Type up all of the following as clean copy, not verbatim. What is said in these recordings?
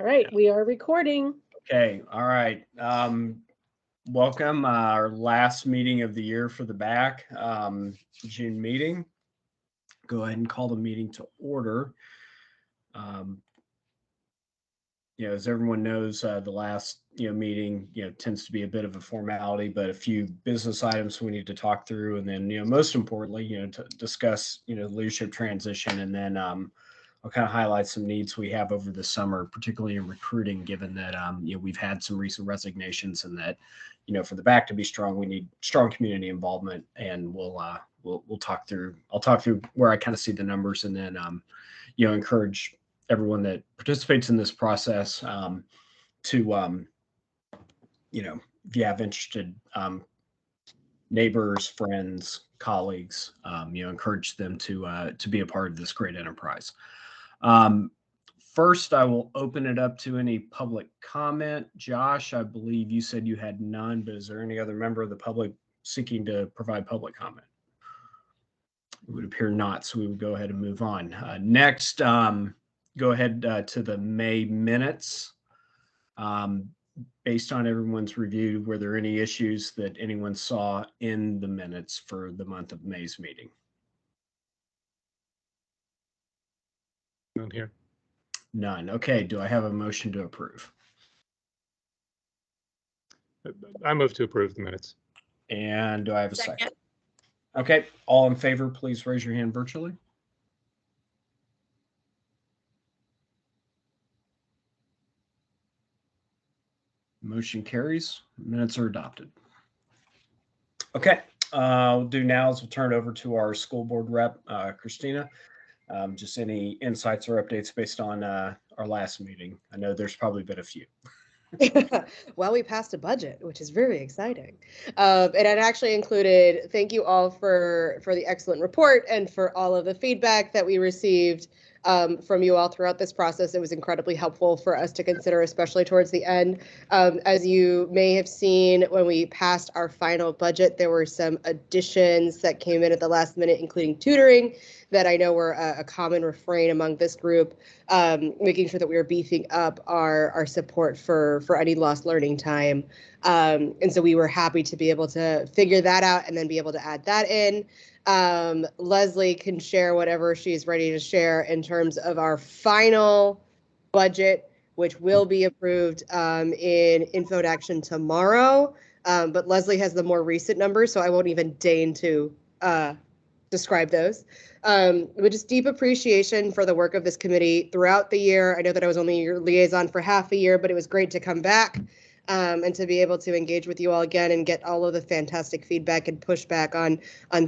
All right, we are recording. Okay, all right. Welcome, our last meeting of the year for the BAC June meeting. Go ahead and call the meeting to order. As everyone knows, the last meeting tends to be a bit of a formality, but a few business items we need to talk through, and then most importantly, to discuss leadership transition, and then I'll kind of highlight some needs we have over the summer, particularly in recruiting, given that we've had some recent resignations, and that for the BAC to be strong, we need strong community involvement. And we'll talk through. I'll talk through where I kind of see the numbers, and then encourage everyone that participates in this process to if you have interested neighbors, friends, colleagues, encourage them to be a part of this great enterprise. First, I will open it up to any public comment. Josh, I believe you said you had none, but is there any other member of the public seeking to provide public comment? It would appear not, so we would go ahead and move on. Next, go ahead to the May minutes. Based on everyone's review, were there any issues that anyone saw in the minutes for the month of May's meeting? None here. None. Okay, do I have a motion to approve? I move to approve the minutes. And do I have a second? Okay, all in favor, please raise your hand virtually. Motion carries. Minutes are adopted. Okay, we'll do now is we'll turn it over to our school board rep, Christina. Just any insights or updates based on our last meeting. I know there's probably been a few. Well, we passed a budget, which is very exciting. And it actually included, thank you all for the excellent report and for all of the feedback that we received from you all throughout this process. It was incredibly helpful for us to consider, especially towards the end. As you may have seen, when we passed our final budget, there were some additions that came in at the last minute, including tutoring, that I know were a common refrain among this group, making sure that we were beefing up our support for any lost learning time. And so we were happy to be able to figure that out and then be able to add that in. Leslie can share whatever she's ready to share in terms of our final budget, which will be approved in info to action tomorrow. But Leslie has the more recent numbers, so I won't even deign to describe those. But just deep appreciation for the work of this committee throughout the year. I know that I was only your liaison for half a year, but it was great to come back and to be able to engage with you all again and get all of the fantastic feedback and pushback on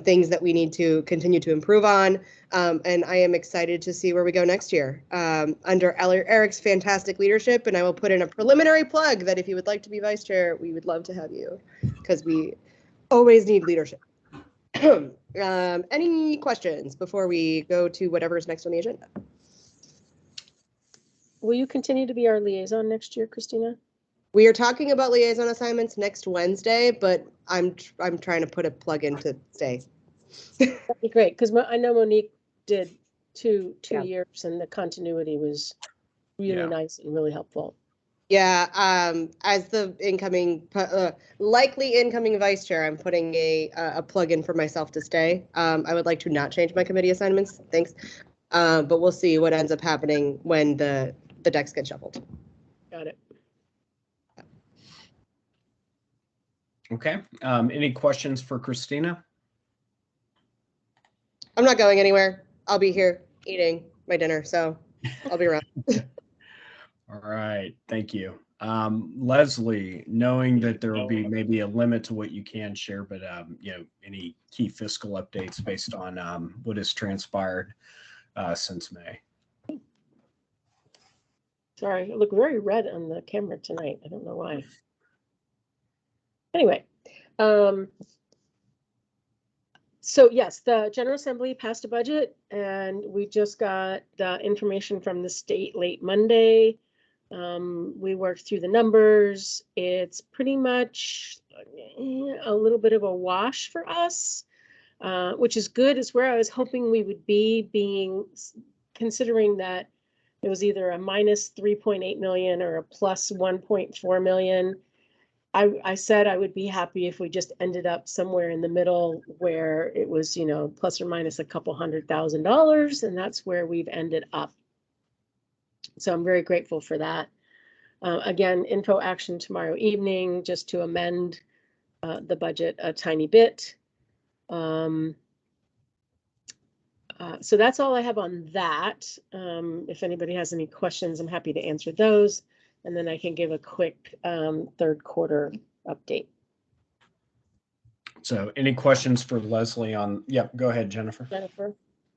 things that we need to continue to improve on. And I am excited to see where we go next year under Eric's fantastic leadership. And I will put in a preliminary plug that if you would like to be vice chair, we would love to have you because we always need leadership. Any questions before we go to whatever's next on the agenda? Will you continue to be our liaison next year, Christina? We are talking about liaison assignments next Wednesday, but I'm trying to put a plug in to stay. That'd be great, because I know Monique did two years, and the continuity was really nice and really helpful. Yeah, as the incoming, likely incoming vice chair, I'm putting a plug in for myself to stay. I would like to not change my committee assignments, thanks. But we'll see what ends up happening when the decks get shuffled. Got it. Okay, any questions for Christina? I'm not going anywhere. I'll be here eating my dinner, so I'll be around. All right, thank you. Leslie, knowing that there will be maybe a limit to what you can share, but any key fiscal updates based on what has transpired since May? Sorry, I look very red on the camera tonight. I don't know why. Anyway, so yes, the General Assembly passed a budget, and we just got the information from the state late Monday. We worked through the numbers. It's pretty much a little bit of a wash for us, which is good. It's where I was hoping we would be, considering that it was either a minus 3.8 million or a plus 1.4 million. I said I would be happy if we just ended up somewhere in the middle where it was, you know, plus or minus a couple $100,000, and that's where we've ended up. So I'm very grateful for that. Again, info action tomorrow evening, just to amend the budget a tiny bit. So that's all I have on that. If anybody has any questions, I'm happy to answer those. And then I can give a quick third quarter update. So any questions for Leslie on, yep, go ahead, Jennifer. Jennifer?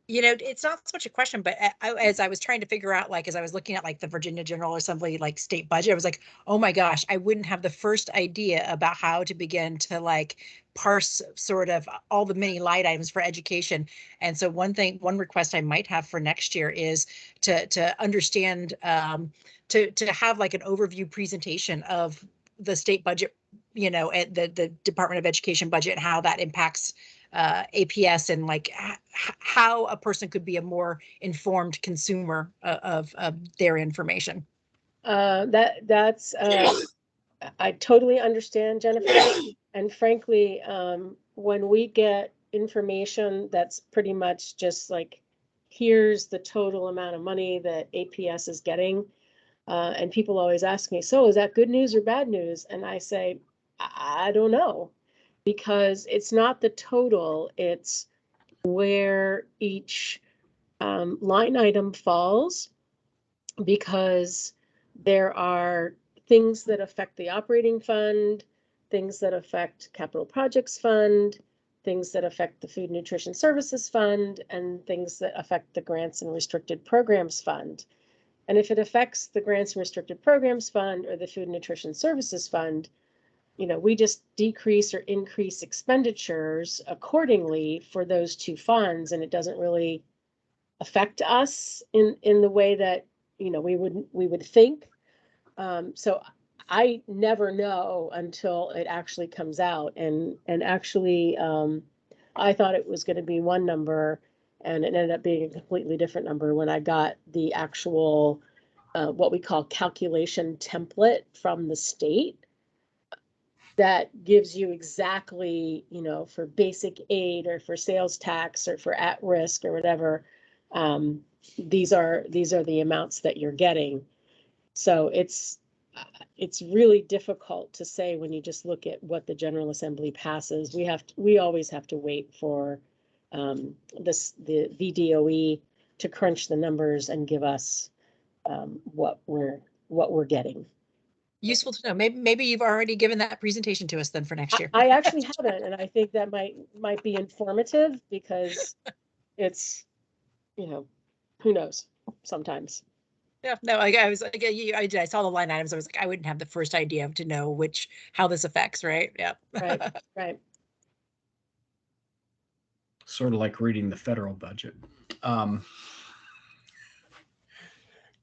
You know, it's not so much a question, but as I was trying to figure out, like, as I was looking at like the Virginia General Assembly, like state budget, I was like, oh my gosh, I wouldn't have the first idea about how to begin to like parse sort of all the many line items for education. And so one request I might have for next year is to understand, to have like an overview presentation of the state budget, you know, at the Department of Education budget and how that impacts APS, and like how a person could be a more informed consumer of their information. That's I totally understand, Jennifer. And frankly, when we get information that's pretty much just like, here's the total amount of money that APS is getting, and people always ask me, so is that good news or bad news? And I say, I don't know, because it's not the total, it's where each line item falls, because there are things that affect the operating fund, things that affect capital projects fund, things that affect the food nutrition services fund, and things that affect the grants and restricted programs fund. And if it affects the grants and restricted programs fund or the food nutrition services fund, you know, we just decrease or increase expenditures accordingly for those two funds, and it doesn't really affect us in the way that, you know, we would think. So I never know until it actually comes out, and actually I thought it was going to be one number, and it ended up being a completely different number when I got the actual what we call calculation template from the state that gives you exactly, you know, for basic aid or for sales tax or for at risk or whatever, these are the amounts that you're getting. So it's really difficult to say when you just look at what the General Assembly passes. We always have to wait for the VDOE to crunch the numbers and give us what we're getting. Useful to know. Maybe you've already given that presentation to us then for next year. I actually haven't, and I think that might be informative, because it's, you know, who knows sometimes. Yeah, no, I was like, I saw the line items. I was like, I wouldn't have the first idea to know how this affects, right? Yeah. Right. Sort of like reading the federal budget.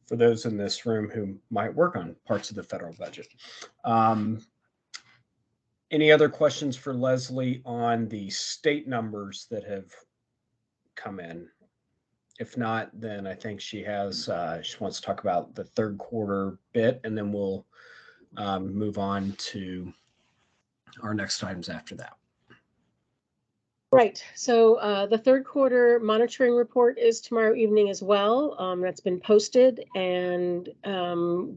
For those in this room who might work on parts of the federal budget. Any other questions for Leslie on the state numbers that have come in? If not, then I think she wants to talk about the third quarter bit, and then we'll move on to our next items after that. Right. So the third quarter monitoring report is tomorrow evening as well. That's been posted, and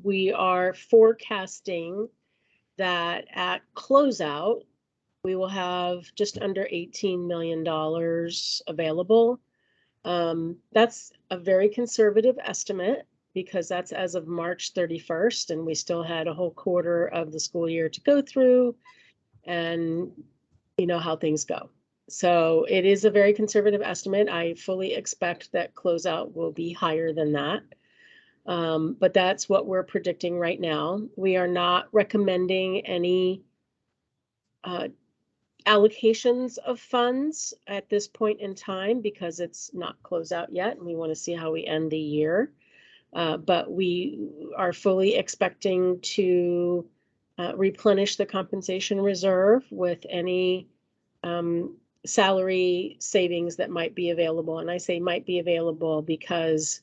we are forecasting that at closeout, we will have just under $18 million available. That's a very conservative estimate, because that's as of March 31st, and we still had a whole quarter of the school year to go through, and you know how things go. So it is a very conservative estimate. I fully expect that closeout will be higher than that. But that's what we're predicting right now. We are not recommending any allocations of funds at this point in time, because it's not closeout yet, and we want to see how we end the year. But we are fully expecting to replenish the compensation reserve with any salary savings that might be available. And I say might be available because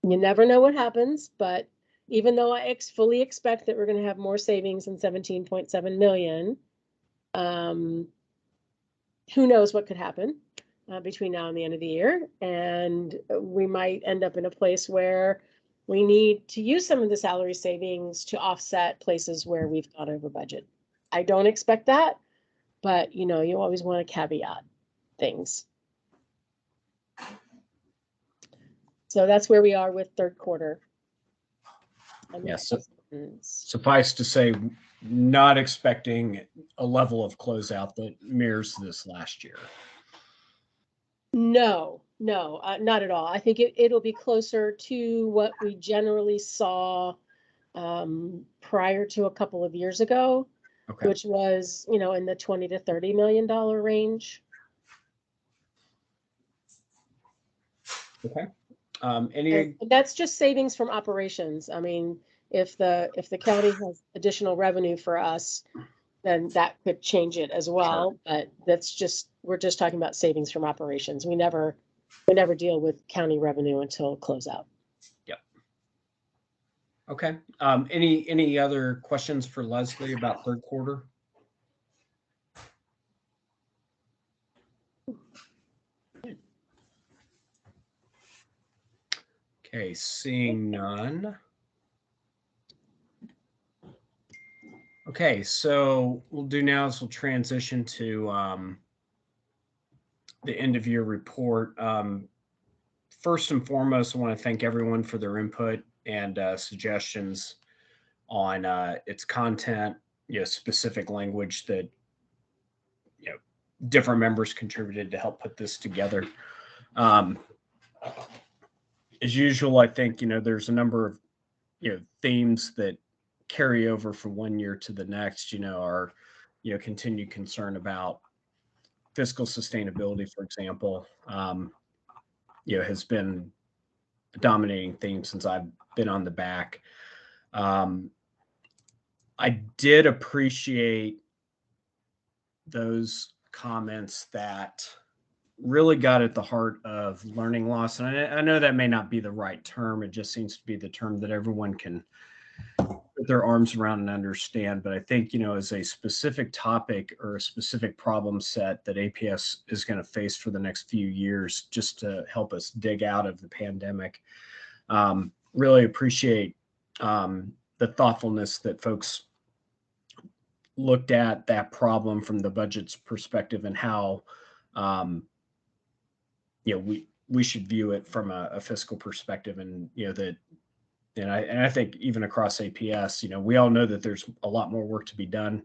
You never know what happens, but even though I fully expect that we're going to have more savings than 17.7 million, who knows what could happen between now and the end of the year. And we might end up in a place where we need to use some of the salary savings to offset places where we've gone over budget. I don't expect that, but you know, you always want to caveat things. So that's where we are with third quarter. Yes. Suffice to say, not expecting a level of closeout that mirrors this last year. No, not at all. I think it'll be closer to what we generally saw prior to a couple of years ago, Okay. which was, you know, in the $20 to $30 million range. Okay. And that's just savings from operations. I mean, if the county has additional revenue for us, then that could change it as well. Sure. But we're just talking about savings from operations. We never deal with county revenue until closeout. Yep. Okay. Any other questions for Leslie about third quarter? Okay, seeing none. Okay, so we'll do now is we'll transition to the end of year report. First and foremost, I want to thank everyone for their input and suggestions on its content, specific language that different members contributed to help put this together. As usual, I think there's a number of themes that carry over from one year to the next. Our continued concern about fiscal sustainability, for example, has been a dominating theme since I've been on the BAC. I did appreciate those comments that really got at the heart of learning loss. And I know that may not be the right term. It just seems to be the term that everyone can put their arms around and understand. But I think, as a specific topic or a specific problem set that APS is going to face for the next few years, just to help us dig out of the pandemic, really appreciate the thoughtfulness that folks looked at that problem from the budget's perspective and how we should view it from a fiscal perspective, and I think even across APS, we all know that there's a lot more work to be done.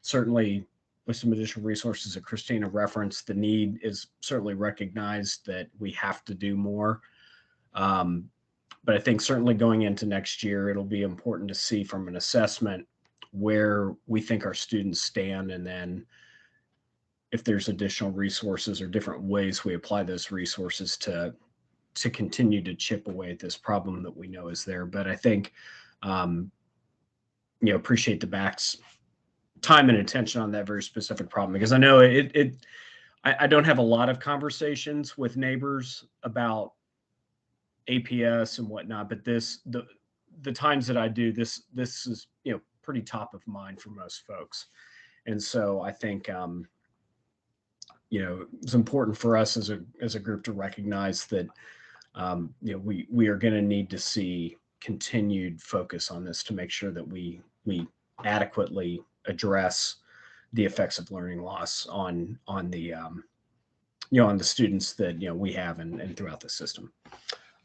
Certainly, with some additional resources that Christina referenced, the need is certainly recognized that we have to do more. But I think certainly going into next year, it'll be important to see from an assessment where we think our students stand, and then if there's additional resources or different ways we apply those resources to continue to chip away at this problem that we know is there. But I think, appreciate the BAC's time and attention on that very specific problem, because I know I don't have a lot of conversations with neighbors about APS and whatnot, but the times that I do, this is, pretty top of mind for most folks. And so I think, it's important for us as a group to recognize that, we are going to need to see continued focus on this to make sure that we adequately address the effects of learning loss on the on the students that we have and throughout the system.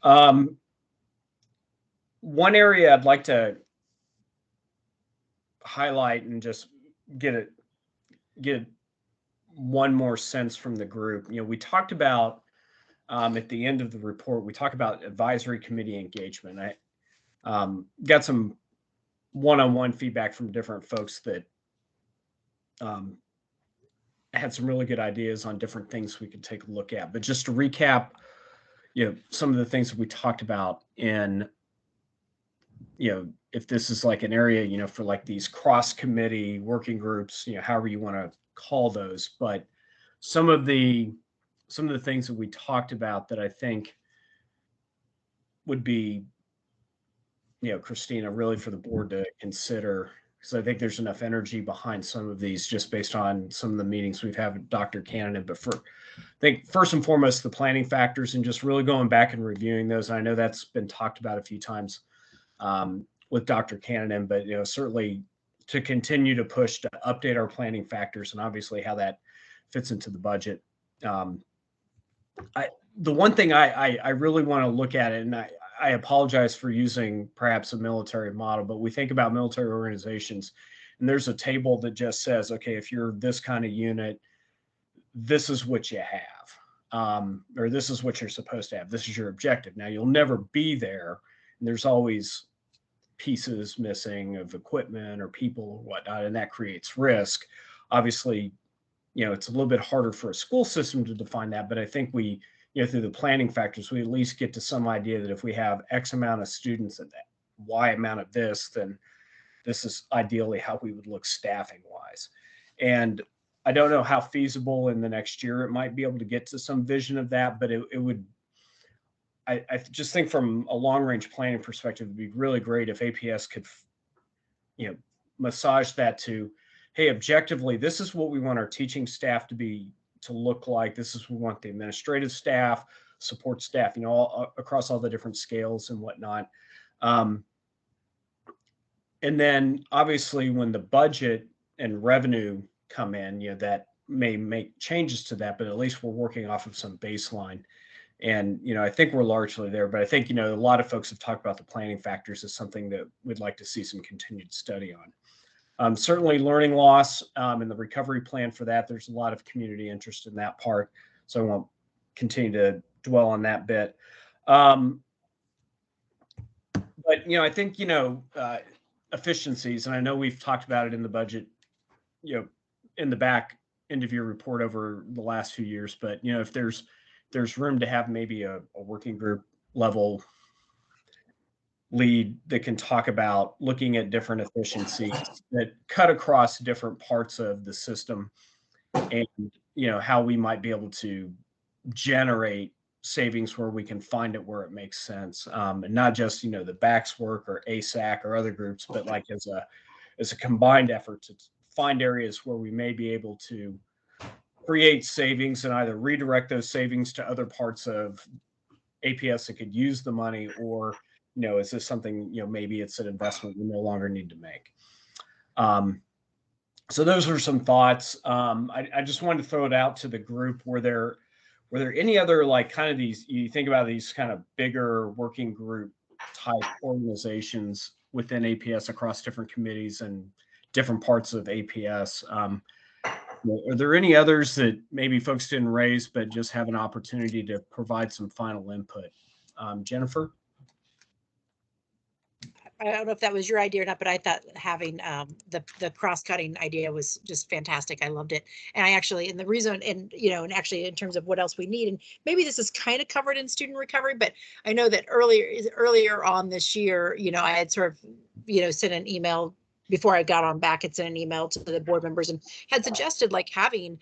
One area I'd like to highlight and just get one more sense from the group. We talked about at the end of the report, we talk about advisory committee engagement. I got some one-on-one feedback from different folks that had some really good ideas on different things we could take a look at. But just to recap, some of the things that we talked about in, if this is like an area, for like these cross-committee working groups, however you want to call those. But some of the things that we talked about that I think would be, Christina, really for the board to consider, because I think there's enough energy behind some of these just based on some of the meetings we've had with Dr. Cannon. But I think first and foremost, the planning factors and just really going back and reviewing those. And I know that's been talked about a few times with Dr. Cannon, but certainly to continue to push to update our planning factors and obviously how that fits into the budget. The one thing I really want to look at it, and I apologize for using perhaps a military model, but we think about military organizations and there's a table that just says, okay, if you're this kind of unit, this is what you have, or this is what you're supposed to have. This is your objective. Now you'll never be there. And there's always pieces missing of equipment or people or whatnot, and that creates risk. Obviously, it's a little bit harder for a school system to define that, but I think we, through the planning factors, we at least get to some idea that if we have X amount of students and Y amount of this, then this is ideally how we would look staffing wise. And I don't know how feasible in the next year it might be able to get to some vision of that, but it would, I just think from a long range planning perspective, it'd be really great if APS could, massage that to, hey, objectively, this is what we want our teaching staff to look like. This is what we want the administrative staff, support staff, all across all the different scales and whatnot. And then obviously when the budget and revenue come in, that may make changes to that, but at least we're working off of some baseline. And, I think we're largely there, but I think, a lot of folks have talked about the planning factors as something that we'd like to see some continued study on. Certainly learning loss and the recovery plan for that, there's a lot of community interest in that part. So I won't continue to dwell on that bit. But, I think, efficiencies, and I know we've talked about it in the budget, in the back end of your report over the last few years, but, if there's room to have maybe a working group level lead that can talk about looking at different efficiencies that cut across different parts of the system and, how we might be able to generate savings where we can find it where it makes sense. And not just, the BAC's work or ASAC or other groups, but like as a combined effort to find areas where we may be able to create savings and either redirect those savings to other parts of APS that could use the money, or, is this something, maybe it's an investment we no longer need to make. So those are some thoughts. I just wanted to throw it out to the group. Were there any other, like, kind of these, you think about these kind of bigger working group type organizations within APS across different committees and different parts of APS? Are there any others that maybe folks didn't raise, but just have an opportunity to provide some final input? Jennifer? I don't know if that was your idea or not, but I thought having the cross-cutting idea was just fantastic. I loved it. And I actually, and the reason, and actually in terms of what else we need, and maybe this is kind of covered in student recovery, but I know that earlier on this year, I had sort of, sent an email before I got on BAC, had sent an email to the board members and had suggested like having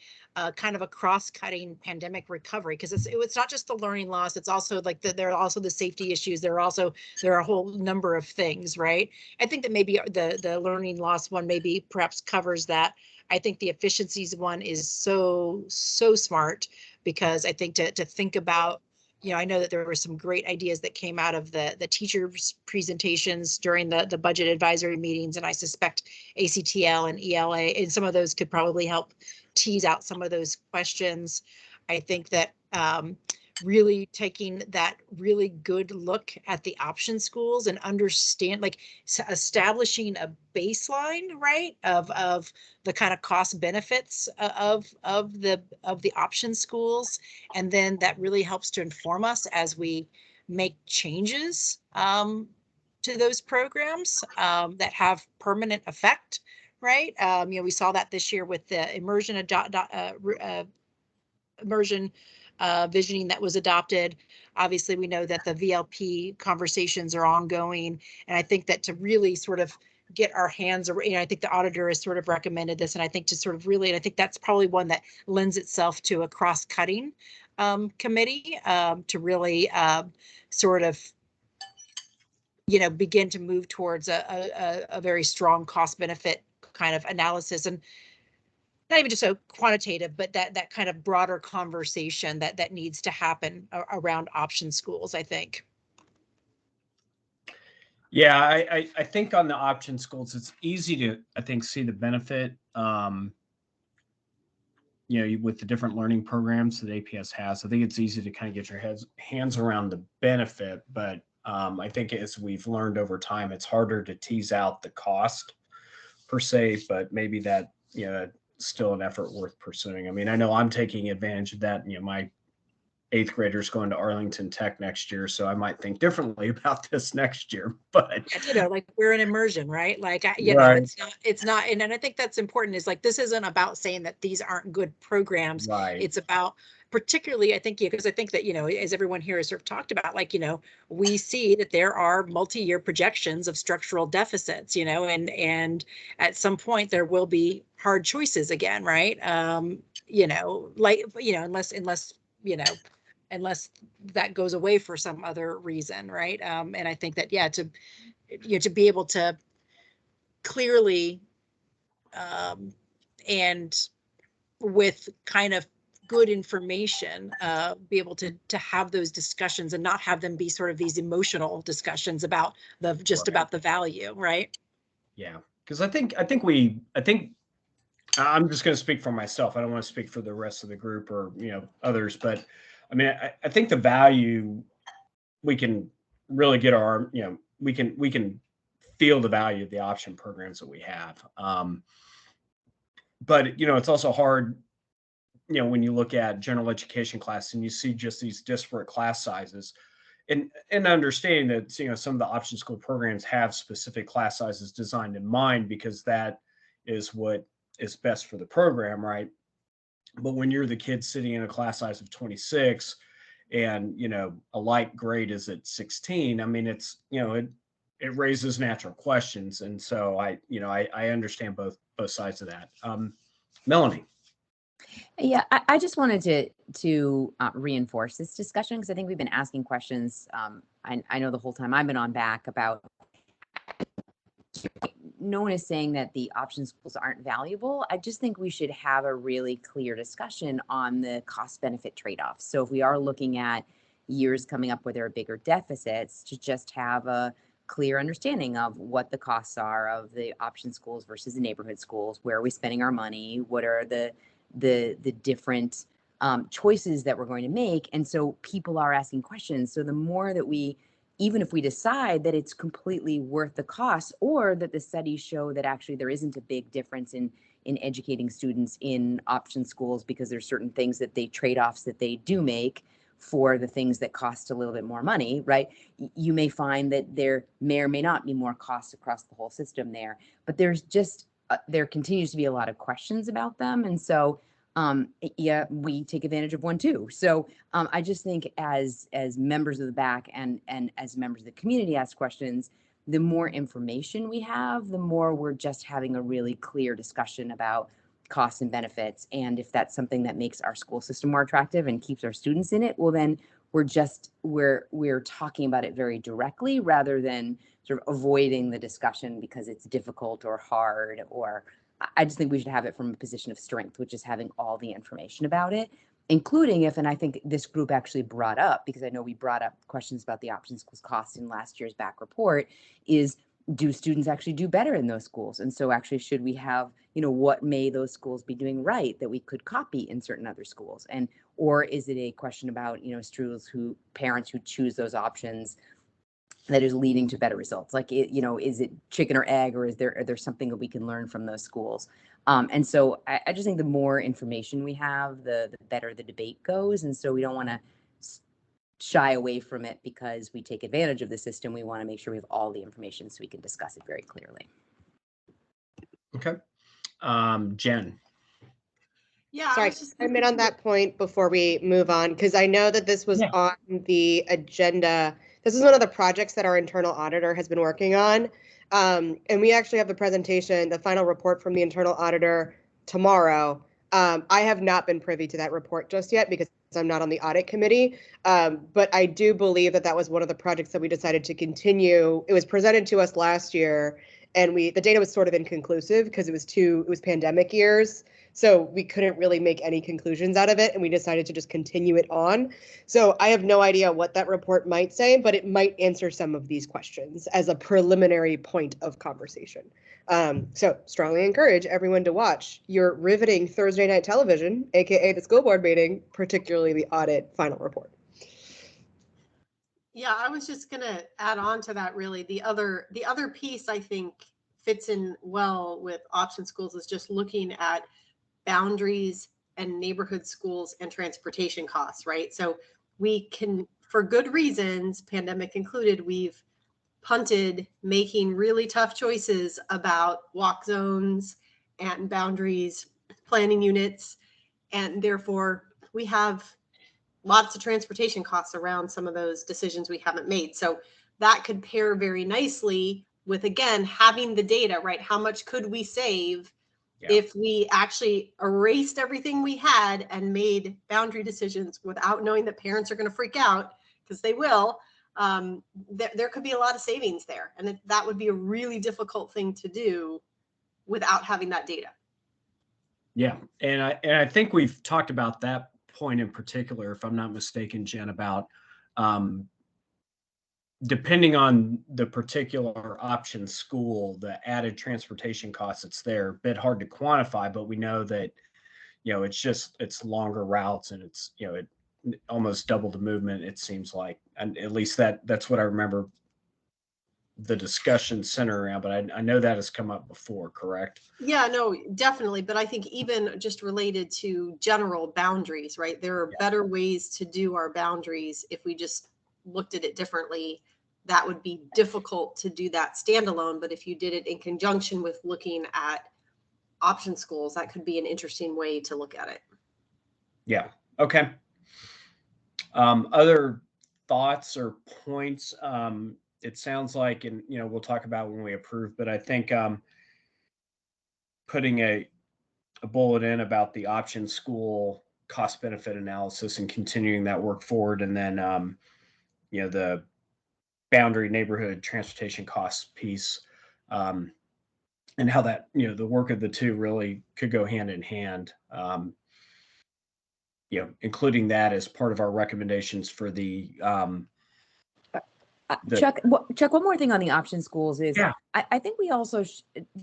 kind of a cross-cutting pandemic recovery, because it's not just the learning loss, it's also like there are also the safety issues. There are a whole number of things, right? I think that maybe the learning loss one maybe perhaps covers that. I think the efficiencies one is so smart, because I think to think about, I know that there were some great ideas that came out of the teachers' presentations during the budget advisory meetings, and I suspect ACTL and ELA, and some of those could probably help tease out some of those questions. I think that really taking that really good look at the option schools and understand, like establishing a baseline, right, of the kind of cost benefits of the option schools, and then that really helps to inform us as we make changes to those programs that have permanent effect, right? We saw that this year with the immersion visioning that was adopted. Obviously, we know that the VLP conversations are ongoing, and I think that to really sort of get our hands around, I think the auditor has sort of recommended this, and I think to sort of really, and I think that's probably one that lends itself to a cross-cutting committee to really sort of begin to move towards a very strong cost benefit kind of analysis, and not even just so quantitative, but that kind of broader conversation that needs to happen around option schools, I think. Yeah, I think on the option schools, it's easy to, I think, see the benefit, with the different learning programs that APS has. I think it's easy to kind of get your hands around the benefit, but I think as we've learned over time, it's harder to tease out the cost per se, but maybe that, still an effort worth pursuing. I mean, I know I'm taking advantage of that. My 8th graders going to Arlington Tech next year, so I might think differently about this next year. But like we're in immersion, right? Like Right. it's not, and I think that's important. Is like this isn't about saying that these aren't good programs. Right. It's about, particularly, I think, because I think that as everyone here has sort of talked about, like we see that there are multi-year projections of structural deficits, and at some point there will be hard choices again, right? Unless that goes away for some other reason, right? And I think that, to be able to clearly and with kind of good information, be able to have those discussions and not have them be sort of these emotional discussions about about the value, right? Yeah, because I think I'm just going to speak for myself. I don't want to speak for the rest of the group or others, but I mean, I think the value we can really get we can feel the value of the option programs that we have. But it's also hard, when you look at general education class and you see just these disparate class sizes, and understanding that some of the option school programs have specific class sizes designed in mind because that is what is best for the program, right? But when you're the kid sitting in a class size of 26 and a light grade is at 16, I mean, it's it raises natural questions, and so I understand both sides of that. Melanie. Yeah, I just wanted to reinforce this discussion because I think we've been asking questions. I know the whole time I've been on BAC about, no one is saying that the option schools aren't valuable. I just think we should have a really clear discussion on the cost benefit trade-offs. So if we are looking at years coming up where there are bigger deficits, to just have a clear understanding of what the costs are of the option schools versus the neighborhood schools. Where are we spending our money? What are the different choices that we're going to make? And so people are asking questions. So the more that even if we decide that it's completely worth the cost, or that the studies show that actually there isn't a big difference in educating students in option schools because there's certain things that trade-offs that they do make for the things that cost a little bit more money, right? You may find that there may or may not be more costs across the whole system there, but there's just, there continues to be a lot of questions about them. And so, we take advantage of one too. So I just think as members of the BAC and as members of the community ask questions, the more information we have, the more we're just having a really clear discussion about costs and benefits. And if that's something that makes our school system more attractive and keeps our students in it, well, then we're talking about it very directly rather than sort of avoiding the discussion because it's difficult or hard. Or I just think we should have it from a position of strength, which is having all the information about it, including if, and I think this group actually brought up, because I know we brought up questions about the option schools cost in last year's BAC report, is do students actually do better in those schools? And so actually, should we have, what may those schools be doing right that we could copy in certain other schools? And, or is it a question about, parents who choose those options that is leading to better results? Like, is it chicken or egg, or is there something that we can learn from those schools? And so I just think the more information we have, the better the debate goes. And so we don't want to shy away from it because we take advantage of the system. We want to make sure we have all the information so we can discuss it very clearly. Okay. Jen. Yeah, sorry, I mean, on that point before we move on, because I know that this was on the agenda. This is one of the projects that our internal auditor has been working on. And we actually have the presentation, the final report from the internal auditor tomorrow. I have not been privy to that report just yet because I'm not on the audit committee. But I do believe that that was one of the projects that we decided to continue. It was presented to us last year, and the data was sort of inconclusive because it was pandemic years. So we couldn't really make any conclusions out of it, and we decided to just continue it on. So I have no idea what that report might say, but it might answer some of these questions as a preliminary point of conversation. So strongly encourage everyone to watch your riveting Thursday night television, aka the school board meeting, particularly the audit final report. Yeah, I was just gonna add on to that. Really, the other piece I think fits in well with option schools is just looking at boundaries and neighborhood schools and transportation costs, right? So we can, for good reasons, pandemic included, we've punted making really tough choices about walk zones and boundaries, planning units, and therefore we have lots of transportation costs around some of those decisions we haven't made. So that could pair very nicely with, again, having the data, right? How much could we save if we actually erased everything we had and made boundary decisions without knowing that parents are going to freak out, because they will. There could be a lot of savings there, and that would be a really difficult thing to do without having that data. Yeah, and I think we've talked about that point in particular, if I'm not mistaken, Jen, about depending on the particular option school, the added transportation costs that's there, a bit hard to quantify, but we know that, it's longer routes, and it's, it almost double the movement, it seems like. And at least that's what I remember the discussion center around, but I know that has come up before, correct? Yeah, no, definitely. But I think even just related to general boundaries, right? There are better ways to do our boundaries if we just looked at it differently. That would be difficult to do that standalone, but if you did it in conjunction with looking at option schools, that could be an interesting way to look at it. Yeah. Okay. Other thoughts or points? It sounds like, and we'll talk about when we approve, but I think putting a bullet in about the option school cost benefit analysis and continuing that work forward, and then the boundary neighborhood transportation costs piece, and how that the work of the two really could go hand in hand. Including that as part of our recommendations for the Chuck, one more thing on the option schools is, Yeah. I think we also,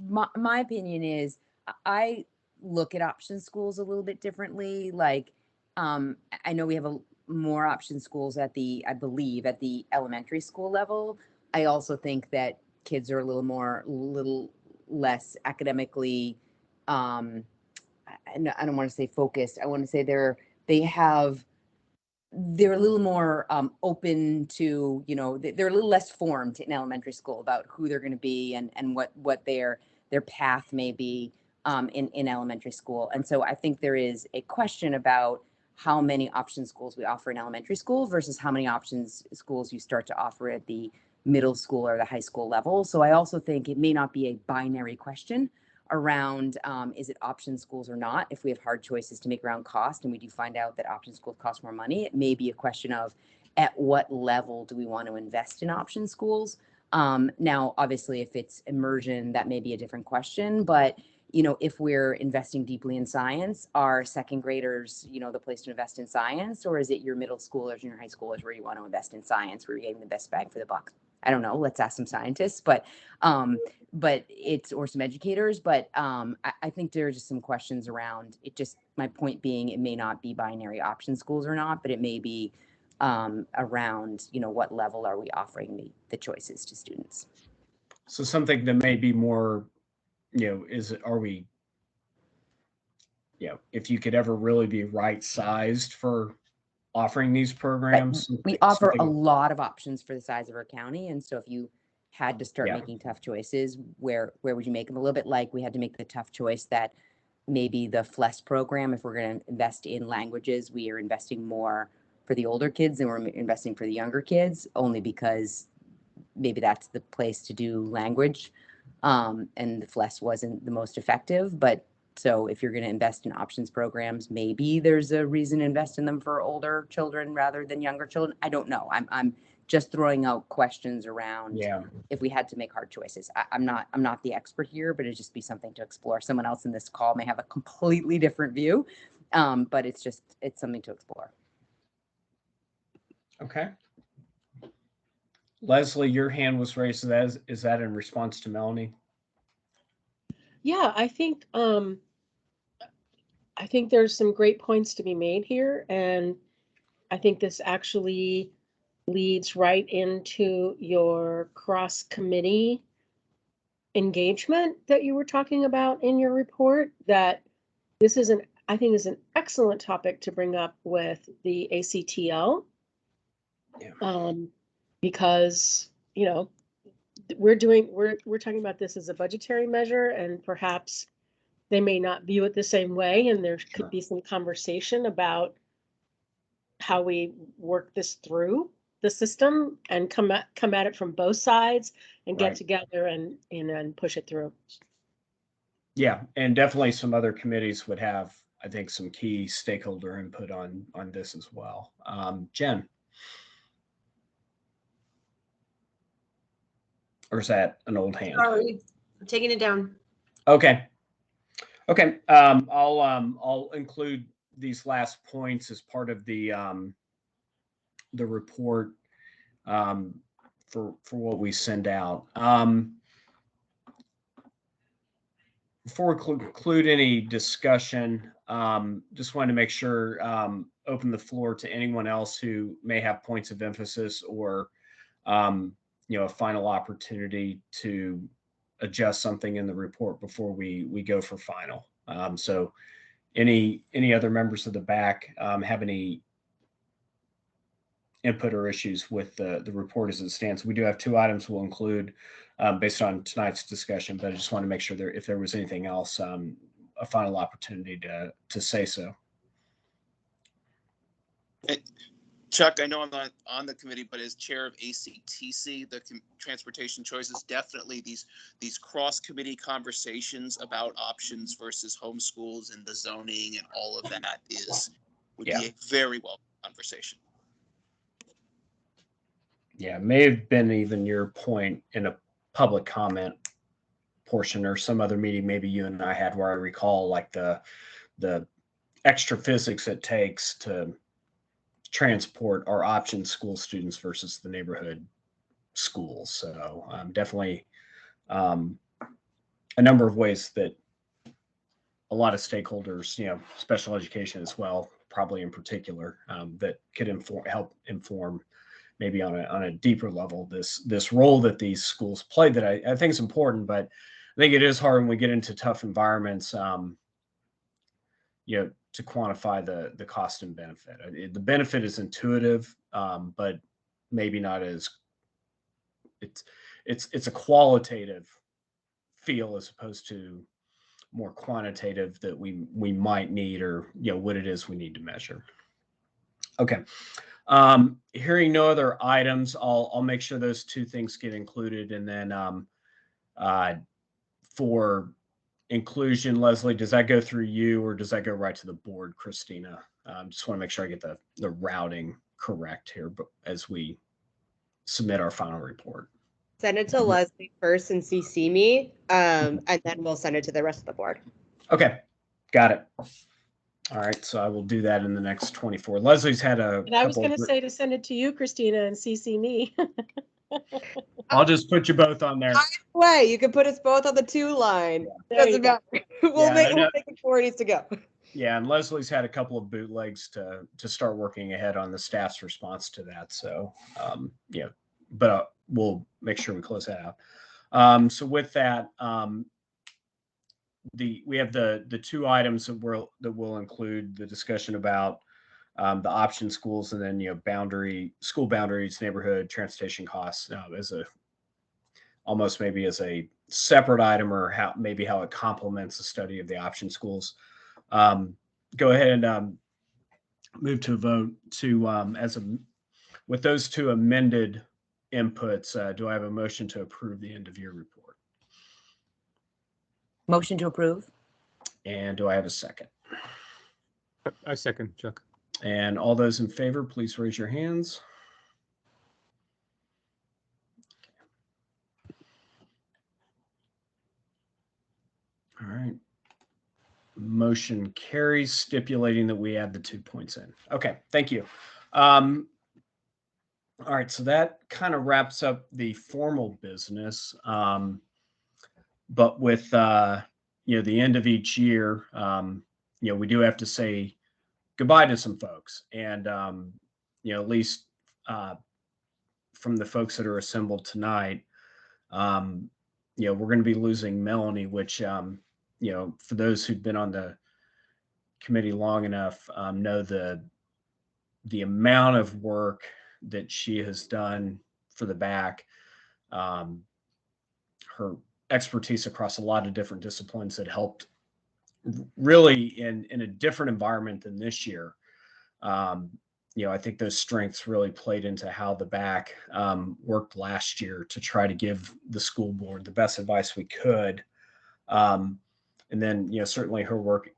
my opinion is, I look at option schools a little bit differently. Like, I know we have more option schools I believe at the elementary school level. I also think that kids are a little less academically, I don't want to say focused. I want to say they're a little more open to, they're a little less formed in elementary school about who they're going to be and what their path may be in elementary school. And so I think there is a question about how many option schools we offer in elementary school versus how many options schools you start to offer at the middle school or the high school level. So I also think it may not be a binary question around is it option schools or not. If we have hard choices to make around cost and we do find out that option schools cost more money, it may be a question of at what level do we want to invest in option schools. Now, obviously, if it's immersion, that may be a different question. But if we're investing deeply in science, are second graders, the place to invest in science, or is it your middle schoolers and your high schoolers where you want to invest in science, where you're getting the best bang for the buck? I don't know. Let's ask some scientists, but or some educators. But I think there are just some questions around it. Just my point being, it may not be binary option schools or not, but it may be around what level are we offering the choices to students. So something that may be more, if you could ever really be right sized for offering these programs. We offer a lot of options for the size of our county. And so if you had to start making tough choices, where would you make them? A little bit like we had to make the tough choice that maybe the FLES program, if we're going to invest in languages, we are investing more for the older kids than we're investing for the younger kids, only because maybe that's the place to do language. And the FLES wasn't the most effective, but So if you're going to invest in options programs, maybe there's a reason to invest in them for older children rather than younger children. I don't know. I'm just throwing out questions around if we had to make hard choices. I'm not the expert here, but it'd just be something to explore. Someone else in this call may have a completely different view, but it's something to explore. Okay. Leslie, your hand was raised. Is that in response to Melanie? Yeah, I think there's some great points to be made here, and I think this actually leads right into your cross-committee engagement that you were talking about in your report. That this is I think is an excellent topic to bring up with the ACTL. Yeah. Because, you know, we're talking about this as a budgetary measure, and perhaps they may not view it the same way, and there could be some conversation about how we work this through the system and come at it from both sides and get together and push it through. Yeah, and definitely some other committees would have, I think, some key stakeholder input on this as well. Jen? Or is that an old hand? Sorry, I'm taking it down. Okay. Okay. I'll include these last points as part of the report for what we send out. Before we conclude any discussion, just wanted to make sure, open the floor to anyone else who may have points of emphasis or a final opportunity to adjust something in the report before we go for final. So any other members of the BAC have any input or issues with the report as it stands? We do have 2 items we'll include based on tonight's discussion, but I just want to make sure if there was anything else, a final opportunity to say so. Chuck, I know I'm not on the committee, but as chair of ACTC, the transportation choices, definitely these cross-committee conversations about options versus homeschools and the zoning and all of that would be a very welcome conversation. Yeah, it may have been even your point in a public comment portion or some other meeting maybe you and I had, where I recall like the extra physics it takes to transport our option school students versus the neighborhood schools. So definitely a number of ways that a lot of stakeholders, special education as well, probably in particular, that could help inform maybe on a deeper level this role that these schools play that I think is important. But I think it is hard when we get into tough environments, to quantify the cost and benefit. The benefit is intuitive, but maybe not as it's a qualitative feel as opposed to more quantitative that we might need, or what it is we need to measure. Okay. Hearing no other items, I'll make sure those 2 things get included, and then for inclusion, Leslie, does that go through you or does that go right to the board, Christina? Just want to make sure I get the routing correct here, but as we submit our final report. Send it to Leslie first and CC me, and then we'll send it to the rest of the board. Okay, got it. All right, so I will do that in the next 24. Leslie's had a. And I was going to say to send it to you, Christina, and CC me. I'll just put you both on there. Way you can put us both on the 2 line. Doesn't matter. We'll make it where it needs to go. Yeah, and Leslie's had a couple of bootlegs to start working ahead on the staff's response to that. So but we'll make sure we close that out. So with that, we have the 2 items that will include the discussion about the option schools, and then school boundaries, neighborhood transportation costs as almost maybe as a separate item, or how it complements the study of the option schools. Go ahead and move to a vote with those 2 amended inputs. Do I have a motion to approve the end of year report? Motion to approve. And do I have a second? I second, Chuck. And all those in favor, please raise your hands. All right. Motion carries, stipulating that we add the 2 points in. Okay, thank you. All right, so that kind of wraps up the formal business. But with the end of each year, we do have to say goodbye to some folks, and at least from the folks that are assembled tonight, we're going to be losing Melanie, which for those who've been on the committee long enough, know the amount of work that she has done for the BAC, her expertise across a lot of different disciplines that helped really in a different environment than this year. I think those strengths really played into how the BAC worked last year to try to give the school board the best advice we could. And then, certainly her work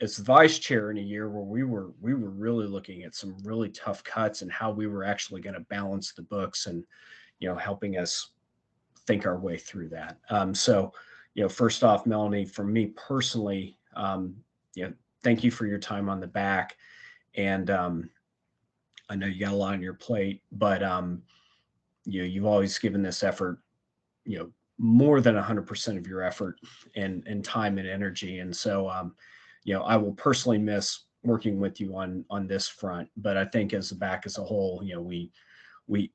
as vice chair in a year where we were really looking at some really tough cuts and how we were actually going to balance the books and, helping us think our way through that. So, first off, Melanie, from me personally, thank you for your time on the BAC. And I know you got a lot on your plate, but you've always given this effort, more than 100% of your effort and time and energy. And so, I will personally miss working with you on this front. But I think as the BAC as a whole, we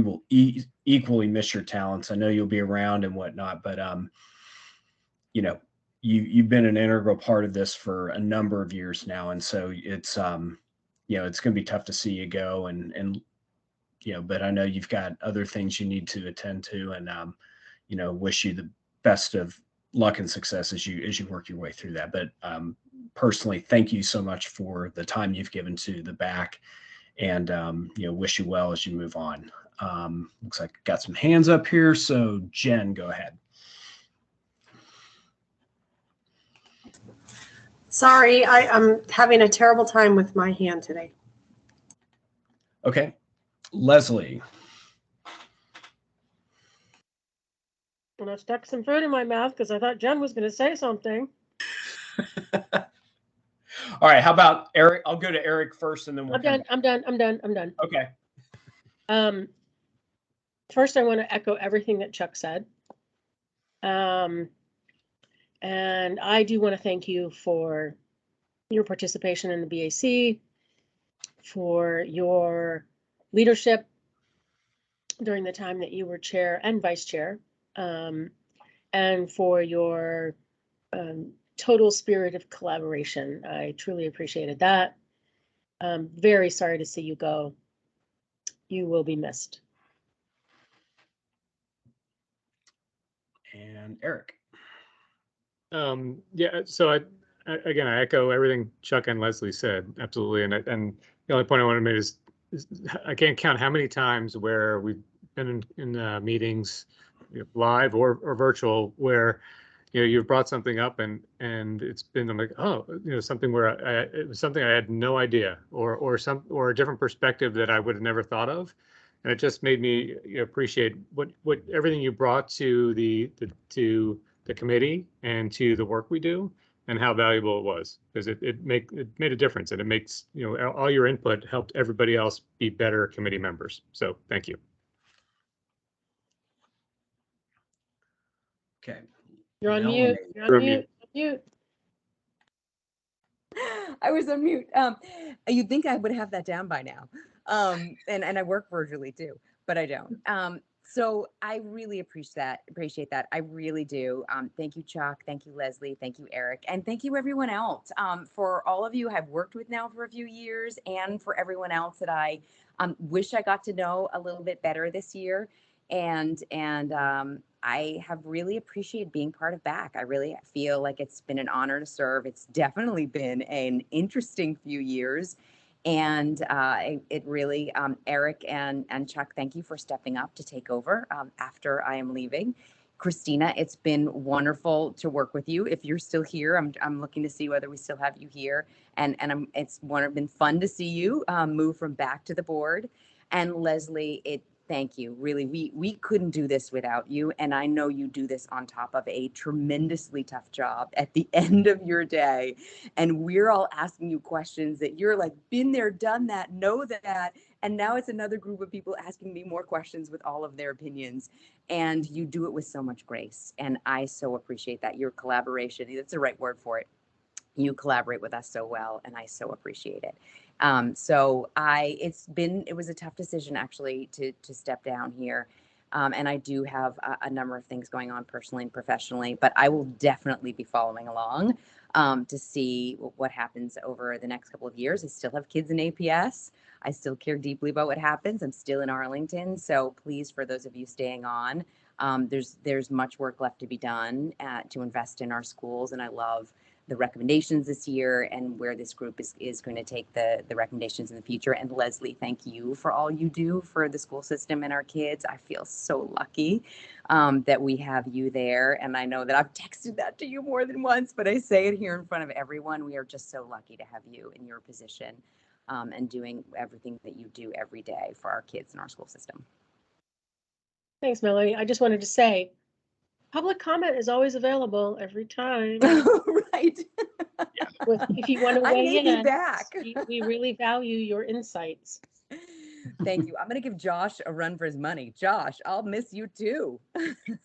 will equally miss your talents. I know you'll be around and whatnot, but you've been an integral part of this for a number of years now, and so it's it's going to be tough to see you go, and but I know you've got other things you need to attend to, and wish you the best of luck and success as you work your way through that. But personally, thank you so much for the time you've given to the BAC, and wish you well as you move on. Looks like I got some hands up here, so Jen, go ahead. Sorry, I'm having a terrible time with my hand today. Okay. Leslie. And I stuck some fruit in my mouth because I thought Jen was going to say something. All right. How about Eric? I'll go to Eric first, and then we'll. I'm done. Okay. First, I want to echo everything that Chuck said. And I do want to thank you for your participation in the BAC, for your leadership during the time that you were chair and vice chair, and for your total spirit of collaboration. I truly appreciated that. I'm very sorry to see you go. You will be missed. And Eric. Yeah, so I echo everything Chuck and Leslie said, absolutely. And the only point I want to make is I can't count how many times where we've been in meetings, live or virtual, where you've brought something up and it's been, I'm like, oh, something where it was something I had no idea or a different perspective that I would have never thought of, and it just made me appreciate what everything you brought to the committee and to the work we do, and how valuable it was, because it made a difference, and it makes all your input helped everybody else be better committee members. So thank you. Okay. You're on Melanie. mute. You're on mute. I was on mute. You'd think I would have that down by now. And I work virtually too, but I don't. So I really appreciate that. I really do. Thank you, Chuck. Thank you, Leslie. Thank you, Eric. And thank you, everyone else. For all of you I've worked with now for a few years, and for everyone else that I wish I got to know a little bit better this year. And I have really appreciated being part of BAC. I really feel like it's been an honor to serve. It's definitely been an interesting few years. And it really, Eric and Chuck, thank you for stepping up to take over after I am leaving. Christina, it's been wonderful to work with you. If you're still here, I'm looking to see whether we still have you here. And it's been fun to see you move from back to the board. And Leslie, thank you. Really, we couldn't do this without you. And I know you do this on top of a tremendously tough job at the end of your day. And we're all asking you questions that you're like, been there, done that, know that. And now it's another group of people asking me more questions with all of their opinions. And you do it with so much grace. And I so appreciate that. Your collaboration, that's the right word for it. You collaborate with us so well, and I so appreciate it. It was a tough decision actually to step down here. And I do have a number of things going on personally and professionally, but I will definitely be following along to see what happens over the next couple of years. I still have kids in APS. I still care deeply about what happens. I'm still in Arlington. So please, for those of you staying on, there's much work left to be done to invest in our schools. And I love the recommendations this year and where this group is going to take the recommendations in the future. And Leslie, thank you for all you do for the school system and our kids. I feel so lucky that we have you there. And I know that I've texted that to you more than once, but I say it here in front of everyone. We are just so lucky to have you in your position and doing everything that you do every day for our kids and our school system. Thanks, Melanie. I just wanted to say, public comment is always available every time. Right. If you want to I weigh may be in, back. we really value your insights. Thank you. I'm going to give Josh a run for his money. Josh, I'll miss you too.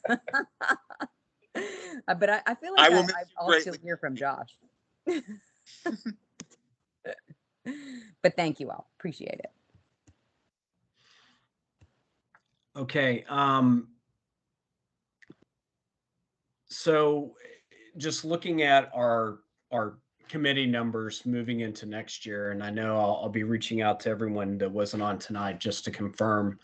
But I feel like I'll still hear from Josh. But thank you all. Appreciate it. Okay. So just looking at our committee numbers moving into next year, and I know I'll be reaching out to everyone that wasn't on tonight just to confirm,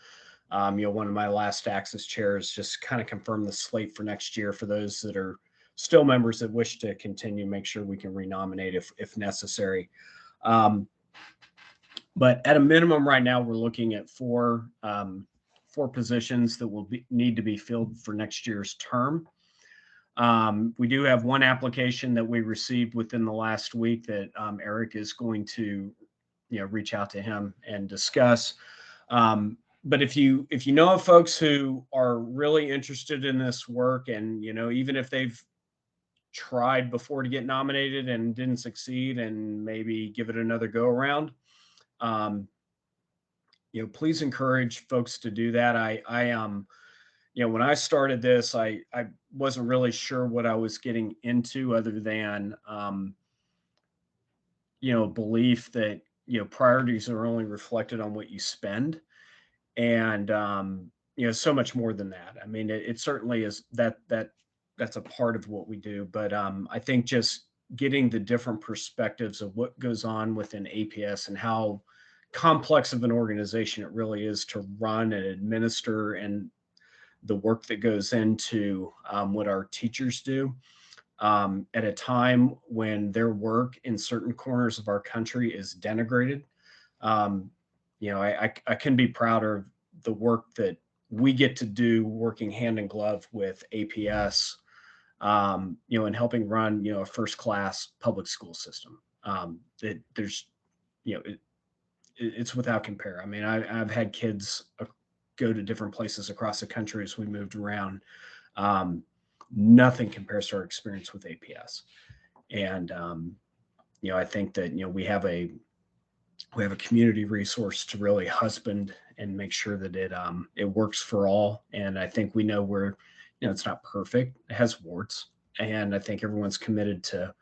one of my last Axis chairs, just kind of confirm the slate for next year for those that are still members that wish to continue, make sure we can renominate if necessary. But at a minimum right now, we're looking at four positions that will need to be filled for next year's term. We do have one application that we received within the last week that Eric is going to, reach out to him and discuss. But if you know of folks who are really interested in this work, and even if they've tried before to get nominated and didn't succeed, and maybe give it another go around, please encourage folks to do that. When I started this, I wasn't really sure what I was getting into, other than, belief that, priorities are only reflected on what you spend. And, so much more than that. I mean, it certainly is that's a part of what we do. But I think just getting the different perspectives of what goes on within APS and how complex of an organization it really is to run and administer, and the work that goes into what our teachers do at a time when their work in certain corners of our country is denigrated. I couldn't be prouder of the work that we get to do working hand in glove with APS, and helping run, a first-class public school system. It's without compare. I mean, I've had kids go to different places across the country as we moved around. Nothing compares to our experience with APS. And, I think that, we have a community resource to really husband and make sure that it works for all. And I think we know where, it's not perfect. It has warts. And I think everyone's committed to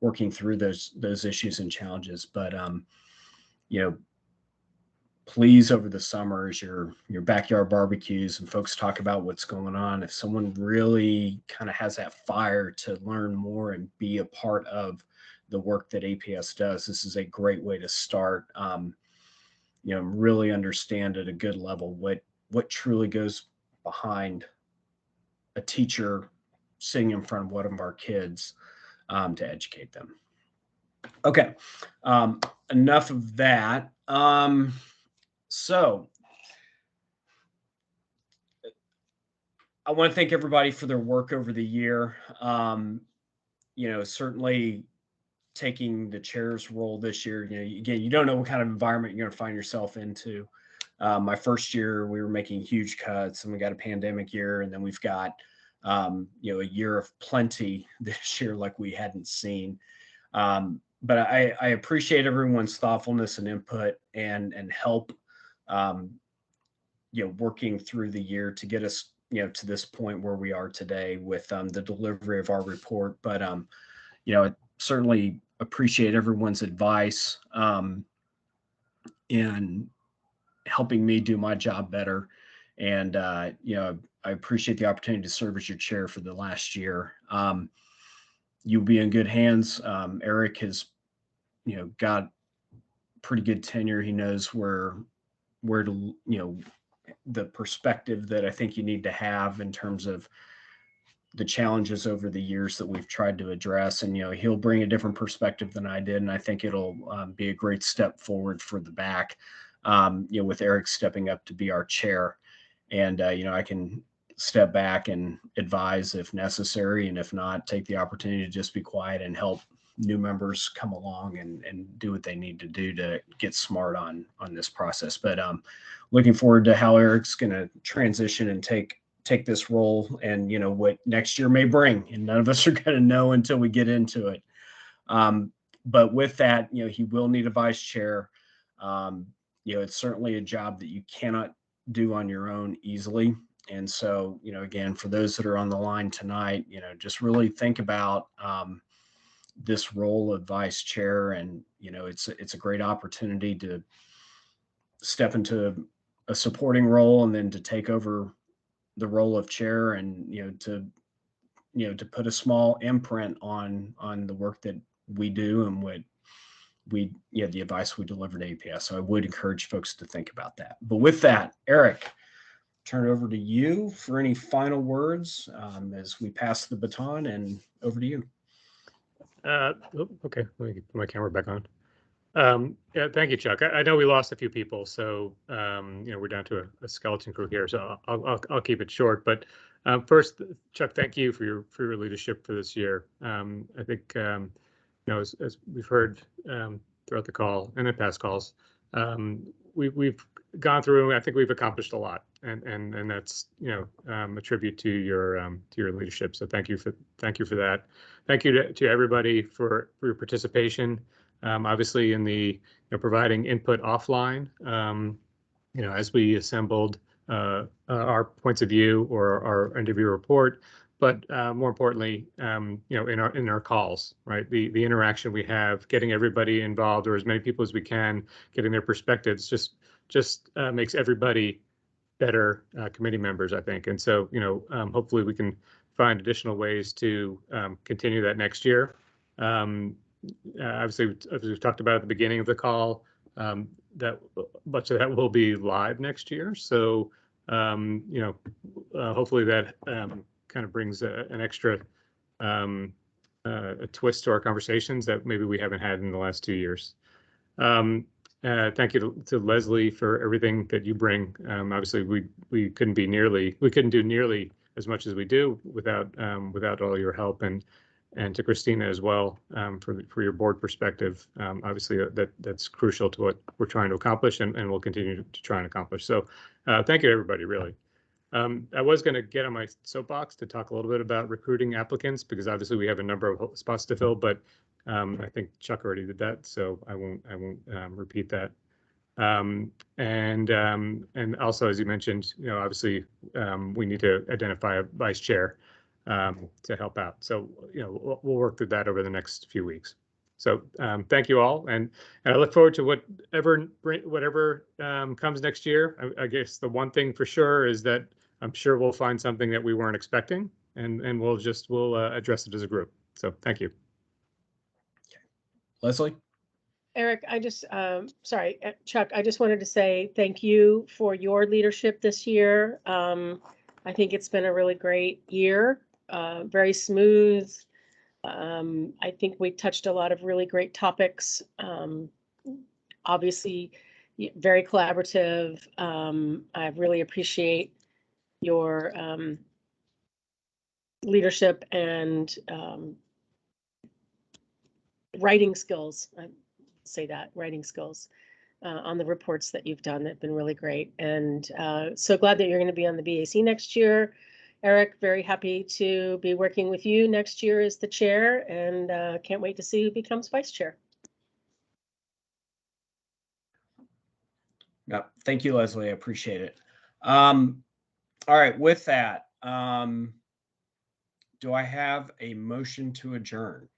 working through those issues and challenges. But, please, over the summer, as your backyard barbecues and folks talk about what's going on, if someone really kind of has that fire to learn more and be a part of the work that APS does, this is a great way to start. Really understand at a good level what truly goes behind a teacher sitting in front of one of our kids to educate them. Okay, enough of that. So I want to thank everybody for their work over the year. Certainly taking the chair's role this year, again, you don't know what kind of environment you're going to find yourself into. My first year, we were making huge cuts, and we got a pandemic year, and then we've got, a year of plenty this year like we hadn't seen. But I appreciate everyone's thoughtfulness and input and help, working through the year to get us, to this point where we are today with the delivery of our report. But, I certainly appreciate everyone's advice in helping me do my job better. And, I appreciate the opportunity to serve as your chair for the last year. You'll be in good hands. Eric has, got pretty good tenure. He knows where to, the perspective that I think you need to have in terms of the challenges over the years that we've tried to address. And, he'll bring a different perspective than I did. And I think it'll be a great step forward for the BAC, with Eric stepping up to be our chair. And, I can step back and advise if necessary. And if not, take the opportunity to just be quiet and help new members come along and do what they need to do to get smart on this process. But looking forward to how Eric's going to transition and take this role, and what next year may bring, and none of us are going to know until we get into it. But with that, he will need a vice chair. It's certainly a job that you cannot do on your own easily. And so, again, for those that are on the line tonight, just really think about this role of vice chair. And, it's a great opportunity to step into a supporting role and then to take over the role of chair, and, to put a small imprint on the work that we do and what the advice we deliver to APS. So I would encourage folks to think about that. But with that, Eric, turn it over to you for any final words as we pass the baton, and over to you. Okay, let me put my camera back on. Yeah, thank you, Chuck. I know we lost a few people, so we're down to a skeleton crew here, so I'll keep it short. But first, Chuck, thank you for your leadership for this year. I think as we've heard throughout the call and in past calls, we've gone through. I think we've accomplished a lot, and that's a tribute to your leadership. So thank you for that. Thank you to everybody for your participation. Obviously, in the providing input offline, as we assembled our points of view or our interview report, but more importantly, in our calls, right? The interaction we have, getting everybody involved, or as many people as we can, getting their perspectives, just makes everybody better committee members, I think. And so, hopefully we can find additional ways to continue that next year. Obviously, as we've talked about at the beginning of the call, that much of that will be live next year. So, hopefully that kind of brings an extra a twist to our conversations that maybe we haven't had in the last 2 years. Thank you to Leslie for everything that you bring. Obviously, we couldn't do nearly as much as we do without all your help, and to Christina as well for your board perspective. Obviously, that's crucial to what we're trying to accomplish, and we'll continue to try and accomplish. So thank you, everybody, really. I was going to get on my soapbox to talk a little bit about recruiting applicants, because obviously we have a number of spots to fill, but I think Chuck already did that, so I won't repeat that. And also, as you mentioned, obviously we need to identify a vice chair to help out. So, we'll work through that over the next few weeks. So thank you all, and I look forward to whatever comes next year. I guess the one thing for sure is that I'm sure we'll find something that we weren't expecting, and we'll address it as a group. So thank you. Leslie? Eric, Chuck, I just wanted to say thank you for your leadership this year. I think it's been a really great year, very smooth. I think we touched a lot of really great topics. Obviously, very collaborative. I really appreciate your leadership and writing skills. I say that, writing skills on the reports that you've done. They've been really great. And so glad that you're going to be on the BAC next year. Eric, very happy to be working with you next year as the chair, and can't wait to see who becomes vice chair. Yep. Thank you, Leslie. I appreciate it. All right. With that, do I have a motion to adjourn?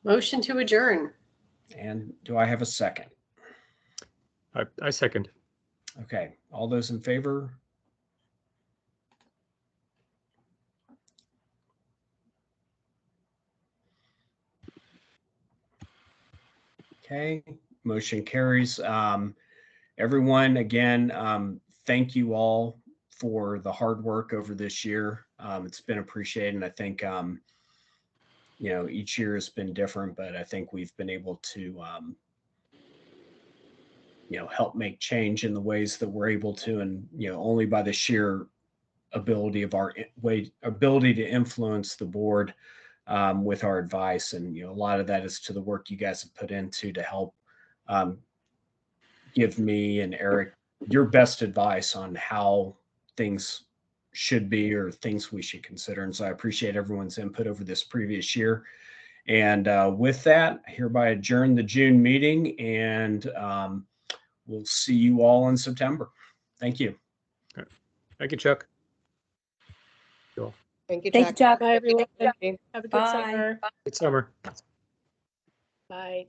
Motion to adjourn. And do I have a second? I second. Okay. All those in favor? Okay. Motion carries. Everyone, again, thank you all for the hard work over this year. It's been appreciated. And I think, you know, each year has been different, but I think we've been able to, you know, help make change in the ways that we're able to, and, you know, only by the sheer ability of our ability to influence the board with our advice. And, you know, a lot of that is to the work you guys have put into to help give me and Eric your best advice on how things should be or things we should consider. And so I appreciate everyone's input over this previous year. And with that, I hereby adjourn the June meeting, and we'll see you all in September. Thank you. Thank you, Chuck. Thank you, Thank you, Chuck. Bye, everyone. Thank you. Have a good Bye. summer. Good summer. Bye.